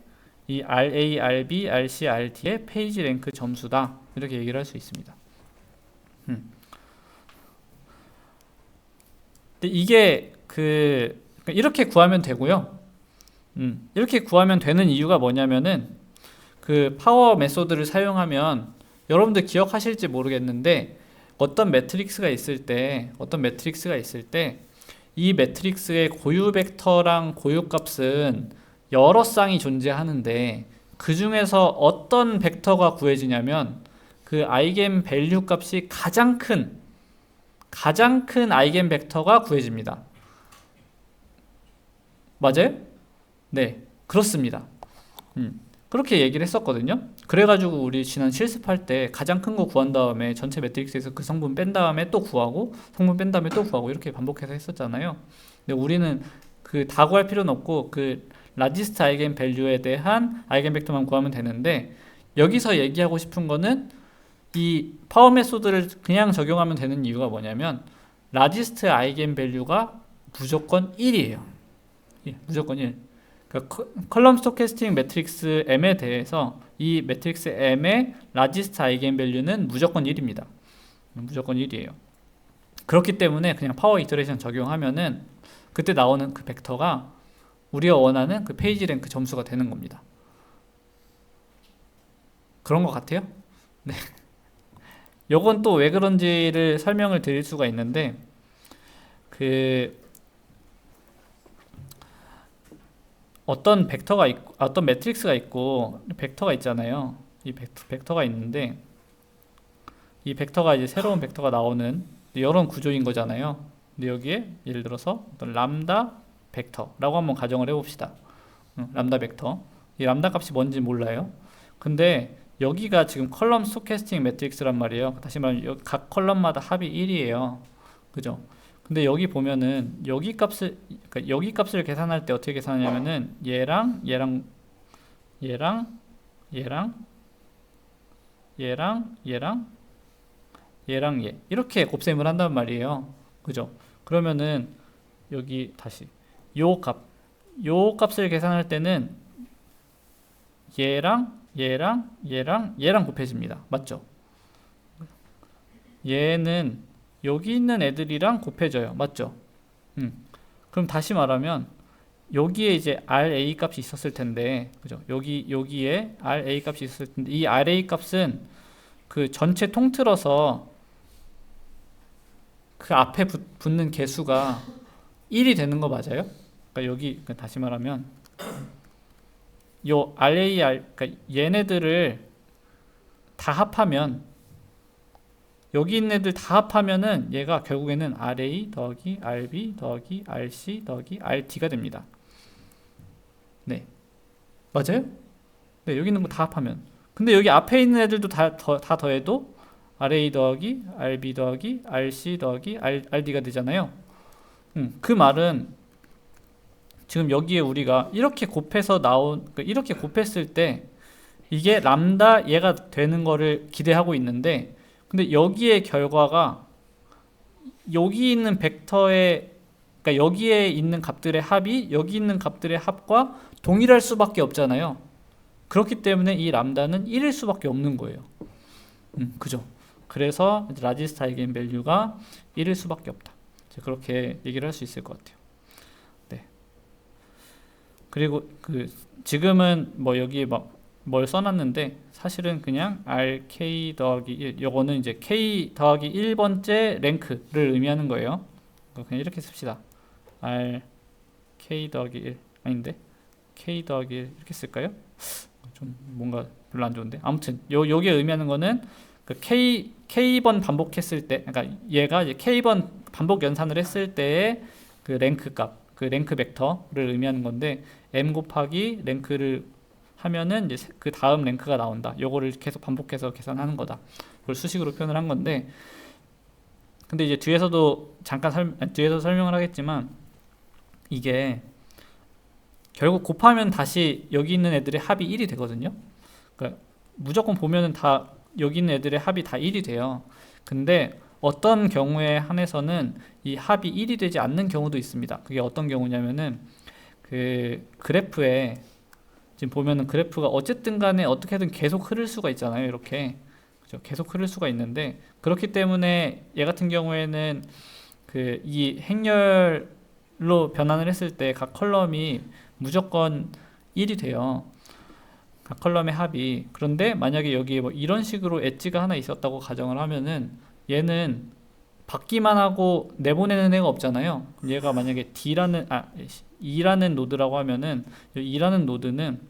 이 RA, RB, RC, RD의 페이지 랭크 점수다. 이렇게 얘기를 할 수 있습니다. 근데 이게 이렇게 구하면 되고요. 이렇게 구하면 되는 이유가 뭐냐면은 그 파워 메소드를 사용하면 여러분들 기억하실지 모르겠는데 어떤 매트릭스가 있을 때 이 매트릭스의 고유 벡터랑 고유 값은 여러 쌍이 존재하는데 그 중에서 어떤 벡터가 구해지냐면 그 아이겐 밸류 값이 가장 큰 아이겐 벡터가 구해집니다. 맞아요? 네, 그렇습니다. 그렇게 얘기를 했었거든요. 그래가지고 우리 지난 실습할 때 가장 큰 거 구한 다음에 전체 매트릭스에서 그 성분 뺀 다음에 또 구하고 성분 뺀 다음에 또 구하고 이렇게 반복해서 했었잖아요. 근데 우리는 그 다 구할 필요는 없고 그 라지스트 아이겐 밸류에 대한 아이겐 벡터만 구하면 되는데 여기서 얘기하고 싶은 거는 이 파워 메소드를 그냥 적용하면 되는 이유가 뭐냐면 라지스트 아이겐 밸류가 무조건 1이에요. 무조건 1. 그러니까 컬럼 스토캐스틱 매트릭스 M에 대해서 이 매트릭스 M의 라지스트 아이겐 밸류는 무조건 1입니다. 무조건 1이에요. 그렇기 때문에 그냥 파워 이터레이션 적용하면은 그때 나오는 그 벡터가 우리가 원하는 그 페이지 랭크 점수가 되는 겁니다. 그런 것 같아요? 네. 요건 또 왜 그런지를 설명을 드릴 수가 있는데 어떤 벡터가 있고 어떤 매트릭스가 있고 벡터가 있잖아요. 이 벡터가 있는데 이 벡터가 이제 새로운 벡터가 나오는 이런 구조인 거잖아요. 근데 여기에 예를 들어서 어떤 람다 벡터라고 한번 가정을 해봅시다. 람다 벡터. 이 람다 값이 뭔지 몰라요. 근데 여기가 지금 컬럼 스토캐스틱 매트릭스란 말이에요. 다시 말하면 각 컬럼마다 합이 1이에요. 그죠? 근데 여기 보면은 여기 값을 계산할 때 어떻게 계산하냐면은 얘랑 얘 이렇게 곱셈을 한단 말이에요. 그죠? 그러면은 여기 다시 요 값을 계산할 때는 얘랑 곱해집니다. 맞죠? 얘는 여기 있는 애들이랑 곱해져요. 맞죠? 그럼 다시 말하면 여기에 이제 RA 값이 있었을 텐데, 그죠? 여기에 RA 값이 있었을 텐데, 이 RA 값은 그 전체 통틀어서 그 앞에 붙는 개수가 1이 되는 거 맞아요? 그러니까 여기 그러니까 다시 말하면 요 RAR 그러니까 얘네들을 다 합하면 여기 있는 애들 다 합하면은 얘가 결국에는 RA 더하기 RB 더하기 RC 더하기 RD가 됩니다. 네, 맞아요? 네, 여기 있는 거 다 합하면. 근데 여기 앞에 있는 애들도 다 더해도 RA 더하기 RB 더하기 RC 더하기 RD가 되잖아요. 그 말은 지금 여기에 우리가 이렇게 곱해서 이렇게 곱했을 때 이게 람다 얘가 되는 거를 기대하고 있는데, 근데 여기에 결과가 여기 있는 벡터의 그러니까 여기에 있는 값들의 합이 여기 있는 값들의 합과 동일할 수밖에 없잖아요. 그렇기 때문에 이 람다는 1일 수밖에 없는 거예요. 그죠? 그래서 라지스트 아이겐 밸류가 1일 수밖에 없다. 그렇게 얘기를 할 수 있을 것 같아요. 네. 그리고 지금은 뭐 여기에 막 뭘 써놨는데 사실은 그냥 RK 더하기 1 요거는 이제 K 더하기 1번째 랭크를 의미하는 거예요. 그냥 이렇게 씁시다. RK 더하기 1 아닌데 K 더하기 1 이렇게 쓸까요? 좀 뭔가 별로 안 좋은데 아무튼 요게 의미하는 거는 그 K번 반복했을 때 그러니까 얘가 이제 K번 반복 연산을 했을 때의 그 랭크 값 그 랭크 벡터를 의미하는 건데 M 곱하기 랭크를 하면은 이제 그 다음 랭크가 나온다. 요거를 계속 반복해서 계산하는 거다. 그걸 수식으로 표현을 한 건데, 근데 이제 뒤에서도 잠깐 뒤에서 설명을 하겠지만 이게 결국 곱하면 다시 여기 있는 애들의 합이 1이 되거든요. 그러니까 무조건 보면은 다 여기 있는 애들의 합이 다 1이 돼요. 근데 어떤 경우에 한해서는 이 합이 1이 되지 않는 경우도 있습니다. 그게 어떤 경우냐면은 그 그래프에 지금 보면은 그래프가 어쨌든 간에 어떻게든 계속 흐를 수가 있잖아요. 이렇게. 그죠? 계속 흐를 수가 있는데 그렇기 때문에 얘 같은 경우에는 그 이 행렬로 변환을 했을 때 각 컬럼이 무조건 1이 돼요. 각 컬럼의 합이. 그런데 만약에 여기에 뭐 이런 식으로 엣지가 하나 있었다고 가정을 하면은 얘는 받기만 하고 내보내는 애가 없잖아요. 얘가 만약에 E라는 노드라고 하면은 E라는 노드는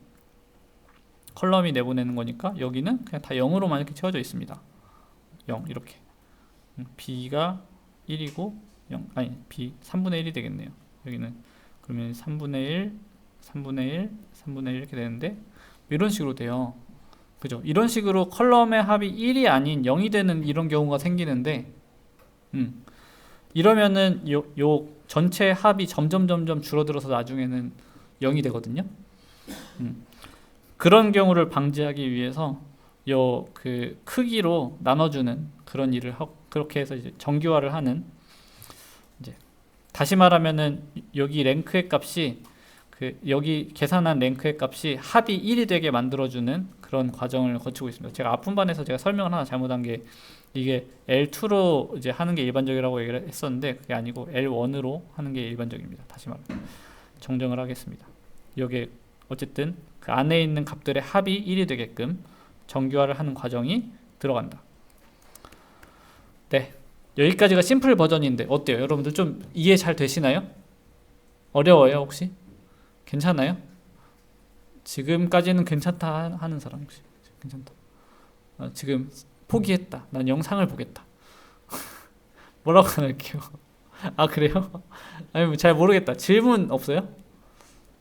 컬럼이 내보내는 거니까 여기는 그냥 다 0으로만 이렇게 채워져 있습니다. 0 이렇게. B가 1이고 0 아니 B 3분의 1이 되겠네요. 여기는 그러면 3분의 1, 3분의 1, 3분의 1 이렇게 되는데 이런 식으로 돼요. 그죠? 이런 식으로 컬럼의 합이 1이 아닌 0이 되는 이런 경우가 생기는데 이러면은 요 전체 합이 점점 줄어들어서 나중에는 0이 되거든요. 그런 경우를 방지하기 위해서 요 그 크기로 나눠주는 그런 일을 하고 그렇게 해서 이제 정규화를 하는 이제 다시 말하면은 여기 랭크의 값이 여기 계산한 랭크의 값이 합이 1이 되게 만들어주는 그런 과정을 거치고 있습니다. 제가 앞분반에서 제가 설명을 하나 잘못한 게 이게 L2로 이제 하는 게 일반적이라고 얘기를 했었는데 그게 아니고 L1으로 하는 게 일반적입니다. 다시 말해 정정을 하겠습니다. 여기에 어쨌든 그 안에 있는 값들의 합이 1이 되게끔 정규화를 하는 과정이 들어간다. 네, 여기까지가 심플 버전인데 어때요? 여러분들 좀 이해 잘 되시나요? 어려워요 혹시? 괜찮아요? 지금까지는 괜찮다 하는 사람 혹시? 괜찮다. 지금 포기했다. 난 영상을 보겠다. 뭐라고 할게요? 아 그래요? 아니 잘 모르겠다. 질문 없어요?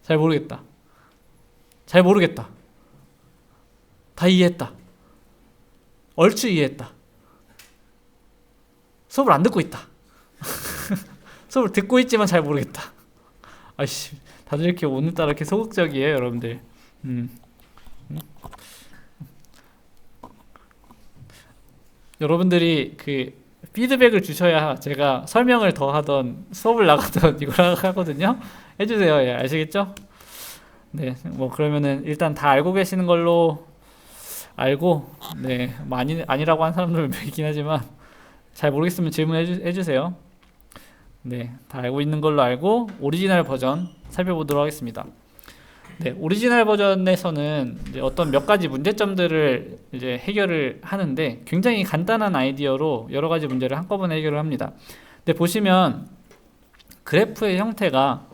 잘 모르겠다. 잘 모르겠다. 다 이해했다. 얼추 이해했다. 수업을 안 듣고 있다. 수업을 듣고 있지만 잘 모르겠다. 아이씨, 다들 이렇게 오늘따라 이렇게 소극적이에요, 여러분들. 여러분들이 그 피드백을 주셔야 제가 설명을 더 하던 수업을 나가던 이걸 하거든요. 해주세요. 예, 아시겠죠? 네, 뭐 그러면은 일단 다 알고 계시는 걸로 알고, 네, 많이 아니라고 한 사람들은 있긴 하지만 잘 모르겠으면 질문해 주세요. 네, 다 알고 있는 걸로 알고 오리지널 버전 살펴보도록 하겠습니다. 네, 오리지널 버전에서는 이제 어떤 몇 가지 문제점들을 이제 해결을 하는데 굉장히 간단한 아이디어로 여러 가지 문제를 한꺼번에 해결을 합니다. 근데 보시면 그래프의 형태가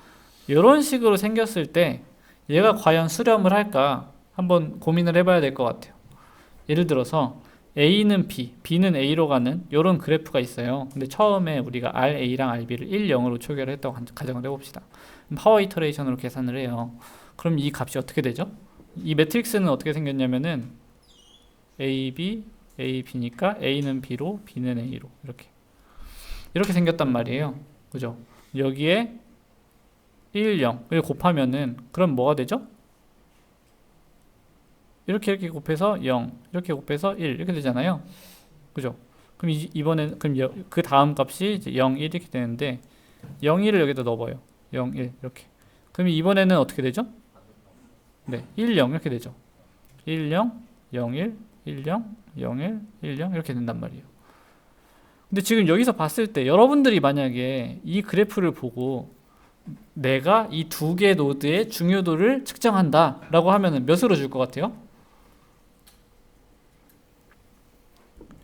이런 식으로 생겼을 때 얘가 과연 수렴을 할까 한번 고민을 해봐야 될 것 같아요. 예를 들어서 A는 B, B는 A로 가는 이런 그래프가 있어요. 근데 처음에 우리가 RA랑 RB를 1, 0으로 초기화를 했다고 가정을 해봅시다. 파워 이터레이션으로 계산을 해요. 그럼 이 값이 어떻게 되죠? 이 매트릭스는 어떻게 생겼냐면은 AB, AB니까 A는 B로, B는 A로 이렇게 생겼단 말이에요. 그죠? 여기에 1, 0을 곱하면은 그럼 뭐가 되죠? 이렇게 곱해서 0, 이렇게 곱해서 1 이렇게 되잖아요. 그죠? 그럼 이번엔 그럼 그 다음 값이 이제 0, 1 이렇게 되는데 0, 1을 여기다 넣어봐요. 0, 1 이렇게. 그럼 이번에는 어떻게 되죠? 네, 1, 0 이렇게 되죠. 1, 0, 0, 1, 1, 0, 0, 1, 1, 0 이렇게 된단 말이에요. 근데 지금 여기서 봤을 때 여러분들이 만약에 이 그래프를 보고 내가 이 두 개 노드의 중요도를 측정한다 라고 하면은 몇으로 줄 것 같아요?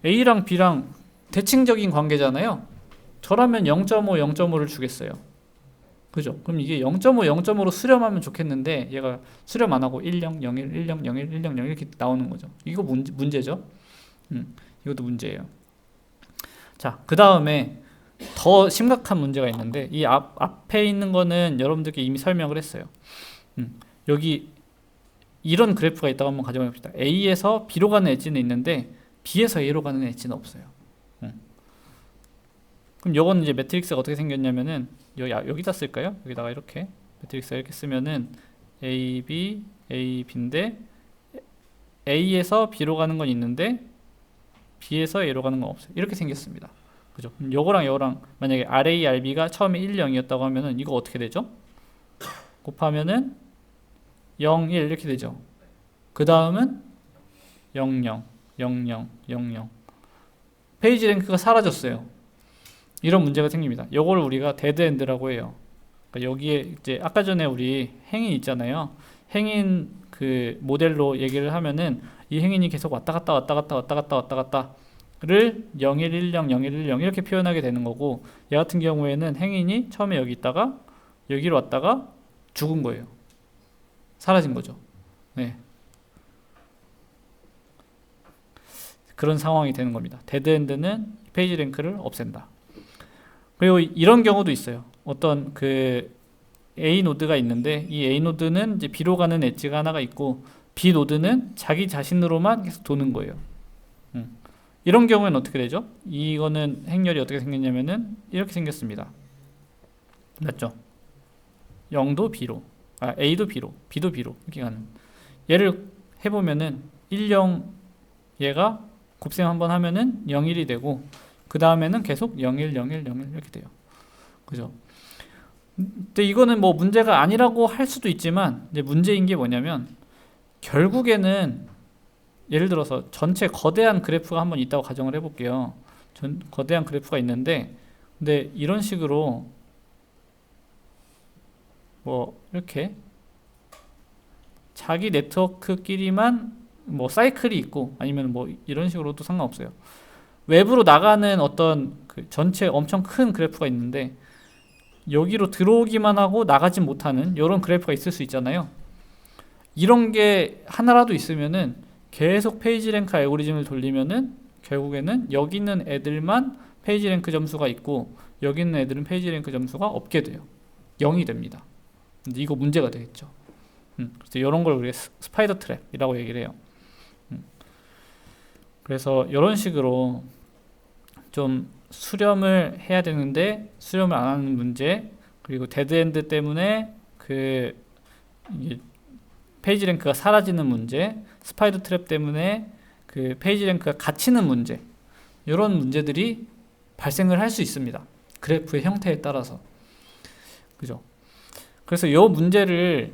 A랑 B랑 대칭적인 관계잖아요. 저라면 0.5, 0.5를 주겠어요. 그죠? 그럼 이게 0.5, 0.5로 수렴하면 좋겠는데 얘가 수렴 안 하고 1, 0, 0, 1, 1, 0, 0, 1, 1, 0, 0 이렇게 나오는 거죠. 이거 문제죠? 이것도 문제예요. 자, 그 다음에 더 심각한 문제가 있는데 이 앞에 있는 거는 여러분들께 이미 설명을 했어요. 여기 이런 그래프가 있다고 한번 가정해 봅시다. A에서 B로 가는 엣지는 있는데 B에서 A로 가는 엣지는 없어요. 그럼 요거는 이제 매트릭스가 어떻게 생겼냐면은 여기다 쓸까요? 여기다가 이렇게 매트릭스가 이렇게 쓰면은 A, B, A, B인데 A에서 B로 가는 건 있는데 B에서 A로 가는 건 없어요. 이렇게 생겼습니다. 그죠? 그럼 요거랑 만약에 RA, RB가 처음에 1, 0이었다고 하면은 이거 어떻게 되죠? 곱하면은 0, 1 이렇게 되죠. 그 다음은 0, 0, 0, 0, 0, 0. 페이지 랭크가 사라졌어요. 이런 문제가 생깁니다. 요걸 우리가 데드엔드라고 해요. 그러니까 여기에 이제 아까 전에 우리 행인 있잖아요. 행인 그 모델로 얘기를 하면은 이 행인이 계속 왔다 갔다를 01, 10, 01, 10 이렇게 표현하게 되는 거고, 얘 같은 경우에는 행인이 처음에 여기 있다가 여기로 왔다가 죽은 거예요. 사라진 거죠. 네. 그런 상황이 되는 겁니다. 데드엔드는 페이지 랭크를 없앤다. 그리고 이런 경우도 있어요. 어떤 그 A 노드가 있는데 이 A 노드는 이제 B로 가는 엣지가 하나가 있고 B 노드는 자기 자신으로만 계속 도는 거예요. 이런 경우에는 어떻게 되죠? 이거는 행렬이 어떻게 생겼냐면은 이렇게 생겼습니다. 맞죠? 0도 B로, A도 B로, B도 B로 이렇게 가는. 얘를 해보면은 1, 0 얘가 곱셈 한번 하면은 0, 1이 되고 그 다음에는 계속 0, 1, 0, 1, 0, 1 이렇게 돼요. 그죠? 근데 이거는 뭐 문제가 아니라고 할 수도 있지만 이제 문제인 게 뭐냐면 결국에는 예를 들어서 전체 거대한 그래프가 한번 있다고 가정을 해볼게요. 거대한 그래프가 있는데 근데 이런 식으로 뭐 이렇게 자기 네트워크끼리만 뭐 사이클이 있고 아니면 뭐 이런 식으로도 상관없어요. 외부로 나가는 어떤 그 전체 엄청 큰 그래프가 있는데 여기로 들어오기만 하고 나가지 못하는 이런 그래프가 있을 수 있잖아요. 이런 게 하나라도 있으면은 계속 페이지 랭크 알고리즘을 돌리면은 결국에는 여기 있는 애들만 페이지 랭크 점수가 있고 여기 있는 애들은 페이지 랭크 점수가 없게 돼요. 0이 됩니다. 근데 이거 문제가 되겠죠. 그래서 이런 걸 우리가 스파이더 트랩이라고 얘기를 해요. 그래서 이런 식으로 좀 수렴을 해야 되는데 수렴을 안 하는 문제, 그리고 데드엔드 때문에 그 이게 페이지 랭크가 사라지는 문제, 스파이더 트랩 때문에 그 페이지 랭크가 갇히는 문제, 이런 문제들이 발생을 할 수 있습니다. 그래프의 형태에 따라서. 그죠? 그래서 이 문제를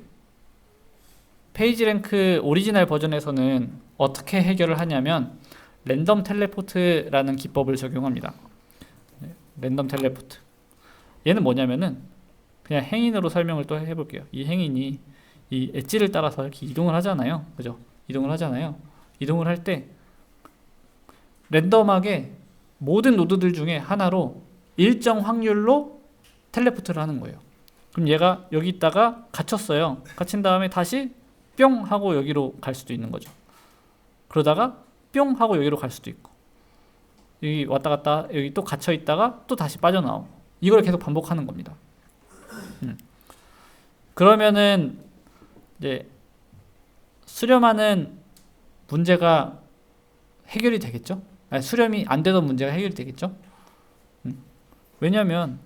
페이지 랭크 오리지널 버전에서는 어떻게 해결을 하냐면 랜덤 텔레포트라는 기법을 적용합니다. 랜덤 텔레포트. 얘는 뭐냐면은 그냥 행인으로 설명을 또 해볼게요. 이 행인이 이 엣지를 따라서 이렇게 이동을 하잖아요. 그죠? 이동을 하잖아요. 이동을 할 때 랜덤하게 모든 노드들 중에 하나로 일정 확률로 텔레포트를 하는 거예요. 그럼 얘가 여기 있다가 갇혔어요. 갇힌 다음에 다시 뿅 하고 여기로 갈 수도 있는 거죠. 그러다가 뿅 하고 여기로 갈 수도 있고, 여기 왔다 갔다 여기 또 갇혀 있다가 또 다시 빠져나오고, 이걸 계속 반복하는 겁니다. 그러면은 이제 수렴하는 문제가 해결이 되겠죠? 아니, 수렴이 안 되던 문제가 해결이 되겠죠? 왜냐면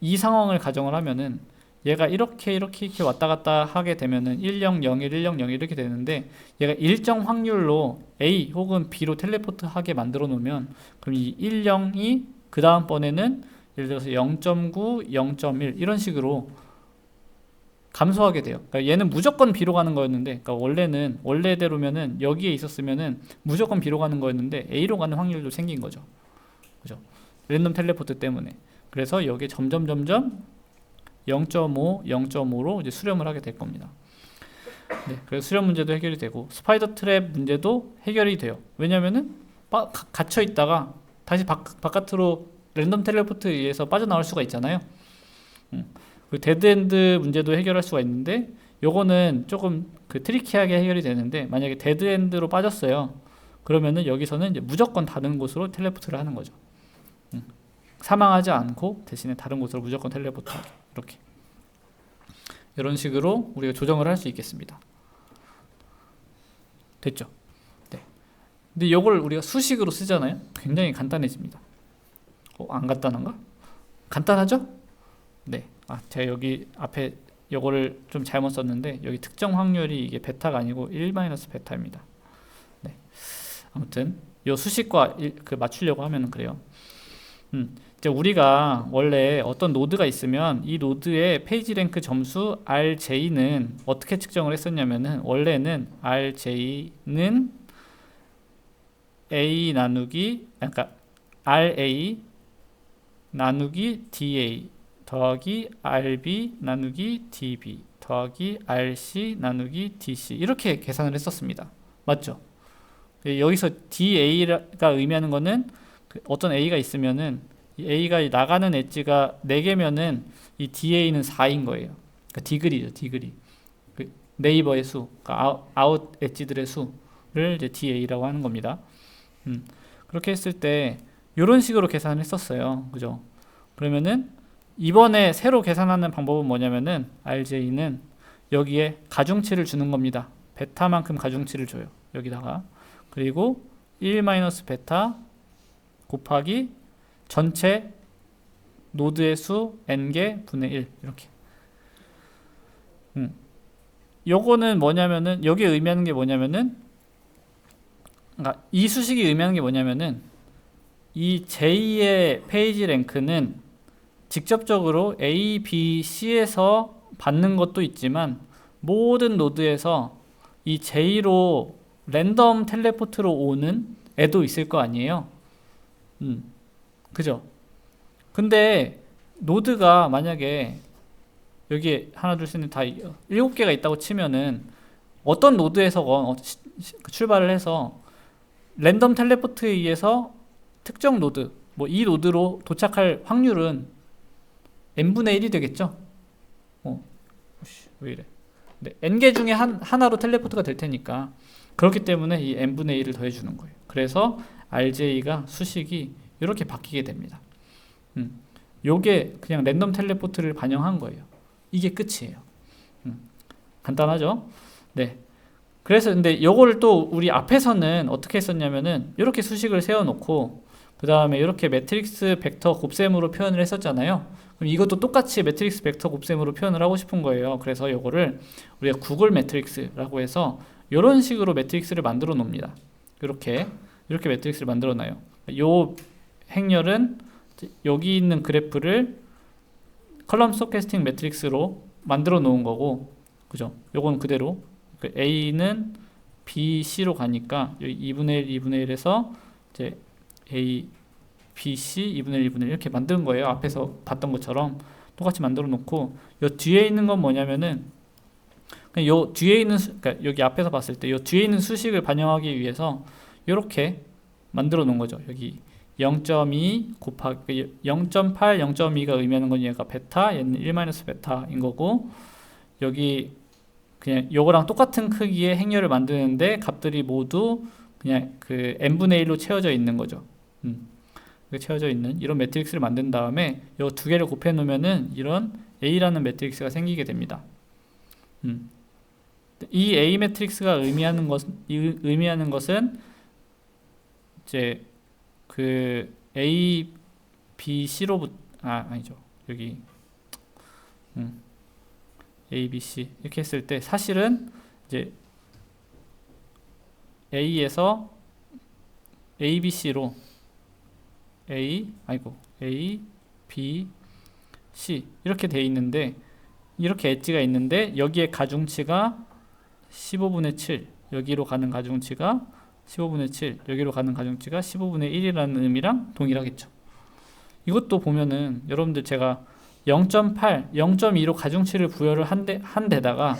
이 상황을 가정을 하면은 얘가 이렇게 왔다 갔다 하게 되면은 10, 01, 10, 01 이렇게 되는데, 얘가 일정 확률로 A 혹은 B로 텔레포트 하게 만들어 놓으면, 그럼 이 10이 그 다음번에는 예를 들어서 0.9, 0.1 이런 식으로 감소하게 돼요. 그러니까 얘는 무조건 B로 가는 거였는데, 그러니까 원래대로면은 여기에 있었으면은 무조건 B로 가는 거였는데 A로 가는 확률도 생긴 거죠. 그죠? 랜덤 텔레포트 때문에. 그래서 여기에 점점 0.5, 0.5로 이제 수렴을 하게 될 겁니다. 네, 그래서 수렴 문제도 해결이 되고, 스파이더 트랩 문제도 해결이 돼요. 왜냐면은 갇혀 있다가 다시 바깥으로 랜덤 텔레포트에 의해서 빠져나올 수가 있잖아요. 그리고 데드엔드 문제도 해결할 수가 있는데, 요거는 조금 트리키하게 해결이 되는데, 만약에 데드엔드로 빠졌어요. 그러면은 여기서는 이제 무조건 다른 곳으로 텔레포트를 하는 거죠. 사망하지 않고 대신에 다른 곳으로 무조건 텔레포트하게, 이렇게 이런 식으로 우리가 조정을 할 수 있겠습니다. 됐죠? 네. 근데 이걸 우리가 수식으로 쓰잖아요. 굉장히 간단해집니다. 안 간단한가? 간단하죠? 네. 제가 여기 앞에 요거를 좀 잘못 썼는데, 여기 특정 확률이 이게 베타가 아니고 1-베타입니다. 네. 아무튼 요 수식과 맞추려고 하면 그래요. 이제 우리가 원래 어떤 노드가 있으면 이 노드의 페이지 랭크 점수 RJ는 어떻게 측정을 했었냐면은, 원래는 RJ는 A 나누기, 그러니까 RA 나누기 DA 더하기 RB 나누기 DB 더하기 RC 나누기 DC, 이렇게 계산을 했었습니다. 맞죠? 여기서 DA가 의미하는 거는 어떤 A가 있으면은 이 A가 나가는 엣지가 4개면은 이 DA는 4인 거예요. 그러니까 디그리죠, 디그리. 네이버의 수, 그러니까 아웃 엣지들의 수를 이제 DA라고 하는 겁니다. 그렇게 했을 때 이런 식으로 계산을 했었어요. 그죠? 그러면은 이번에 새로 계산하는 방법은 뭐냐면은, RJ는 여기에 가중치를 주는 겁니다. 베타만큼 가중치를 줘요. 여기다가. 그리고 1-베타 곱하기 전체 노드의 수 n개 분의 1, 이렇게. 요거는 뭐냐면은, 여기에 의미하는 게 뭐냐면은, 그러니까 이 수식이 의미하는 게 뭐냐면은, 이 J의 페이지 랭크는 직접적으로 A, B, C에서 받는 것도 있지만, 모든 노드에서 이 J로 랜덤 텔레포트로 오는 애도 있을 거 아니에요. 그죠? 근데 노드가 만약에 여기에 하나 둘 셋 넷 다 7개가 있다고 치면은, 어떤 노드에서건 출발을 해서 랜덤 텔레포트에 의해서 특정 노드, 뭐 이 노드로 도착할 확률은 n분의 1이 되겠죠? 왜 이래? 네, n개 중에 하나로 텔레포트가 될 테니까, 그렇기 때문에 이 n분의 1을 더해주는 거예요. 그래서 RJ가 수식이 이렇게 바뀌게 됩니다. 요게 그냥 랜덤 텔레포트를 반영한 거예요. 이게 끝이에요. 간단하죠? 네. 그래서 근데 요거를 또 우리 앞에서는 어떻게 했었냐면은, 이렇게 수식을 세워놓고 그 다음에 이렇게 매트릭스 벡터 곱셈으로 표현을 했었잖아요. 그럼 이것도 똑같이 매트릭스 벡터 곱셈으로 표현을 하고 싶은 거예요. 그래서 요거를 우리가 구글 매트릭스라고 해서 이런 식으로 매트릭스를 만들어 놓습니다. 이렇게 매트릭스를 만들어 놔요. 요 행렬은 여기 있는 그래프를 컬럼 스토캐스틱 매트릭스로 만들어 놓은 거고, 그죠? 요건 그대로 A는 B, C로 가니까 여기 2분의 1, 2분의 1에서 이제 A, B, C 2분의 1, 2분의 1 이렇게 만든 거예요. 앞에서 봤던 것처럼 똑같이 만들어 놓고, 요 뒤에 있는 건 뭐냐면은, 요 뒤에 있는 그러니까 여기 앞에서 봤을 때 요 뒤에 있는 수식을 반영하기 위해서 이렇게 만들어 놓은 거죠. 여기 0.2 곱하기 0.8, 0.2가 의미하는 건 얘가 베타, 얘는 1 마이너스 베타인 거고, 여기 그냥 요거랑 똑같은 크기의 행렬을 만드는데 값들이 모두 그냥 그 n분의 1로 채워져 있는 거죠. 채워져 있는 이런 매트릭스를 만든 다음에 요 두 개를 곱해 놓으면은 이런 A라는 매트릭스가 생기게 됩니다. 이 A 매트릭스가 의미하는 것은 이제 그 A, B, C로부터 아니죠. 여기 A, B, C 이렇게 했을 때 사실은 이제 A에서 A, B, C로 A, B, C 이렇게 돼 있는데, 이렇게 엣지가 있는데 여기에 가중치가 15분의 7, 여기로 가는 가중치가 15분의 7, 여기로 가는 가중치가 15분의 1이라는 의미랑 동일하겠죠. 이것도 보면은 여러분들 제가 0.8, 0.2로 가중치를 부여를 한 데다가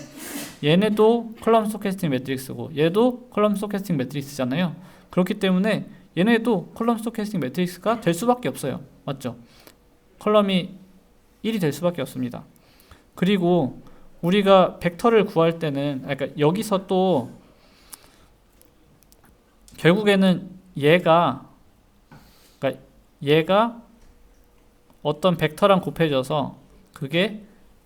얘네도 컬럼 스토캐스틱 매트릭스고 얘도 컬럼 스토캐스틱 매트릭스잖아요. 그렇기 때문에 얘네도 컬럼 스토캐스틱 매트릭스가 될 수밖에 없어요. 맞죠? 컬럼이 1이 될 수밖에 없습니다. 그리고 우리가 벡터를 구할 때는, 그러니까 여기서 또 결국에는 얘가 어떤 벡터랑 곱해져서 그게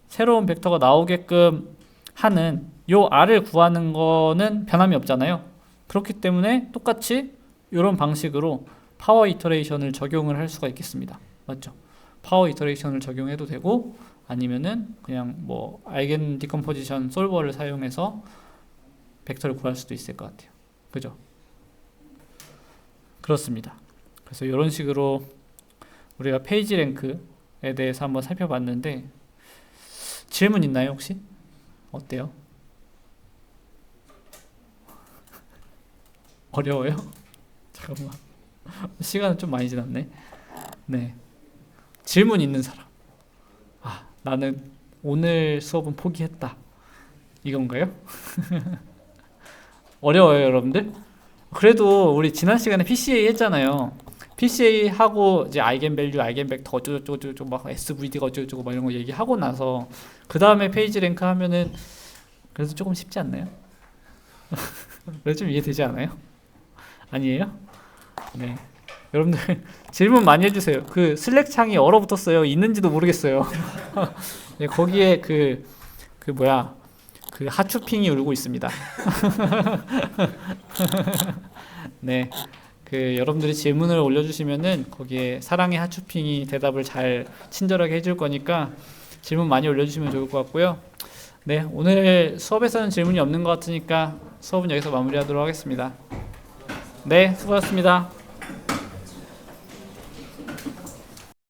새로운 벡터가 나오게끔 하는 요 R을 구하는 거는 변함이 없잖아요. 그렇기 때문에 똑같이 이런 방식으로 파워 이터레이션을 적용을 할 수가 있겠습니다. 맞죠? 파워 이터레이션을 적용해도 되고, 아니면은 그냥 뭐 아이겐 디컴포지션 솔버를 사용해서 벡터를 구할 수도 있을 것 같아요. 그죠? 그렇습니다. 그래서 이런 식으로 우리가 페이지 랭크에 대해서 한번 살펴봤는데, 질문 있나요 혹시? 어때요? 어려워요? 잠깐만, 시간은 좀 많이 지났네. 네, 질문 있는 사람. 나는 오늘 수업은 포기했다, 이건가요? 어려워요 여러분들? 그래도 우리 지난 시간에 PCA 했잖아요. PCA 하고 이제 아이겐밸류, 아이겐벡터 어쩌고저쩌고 막 SVD가 어쩌고저쩌고 막 이런 거 얘기하고 나서 그 다음에 페이지 랭크 하면은 그래도 조금 쉽지 않나요? 그래도 좀 이해되지 않아요? 아니에요? 네, 여러분들 질문 많이 해주세요. 그 슬랙 창이 얼어붙었어요. 있는지도 모르겠어요. 네, 거기에 그 하추핑이 울고 있습니다. 네, 여러분들이 질문을 올려주시면은 거기에 사랑의 하추핑이 대답을 잘 친절하게 해줄 거니까 질문 많이 올려주시면 좋을 것 같고요. 네, 오늘 수업에서는 질문이 없는 것 같으니까 수업은 여기서 마무리하도록 하겠습니다. 네, 수고하셨습니다.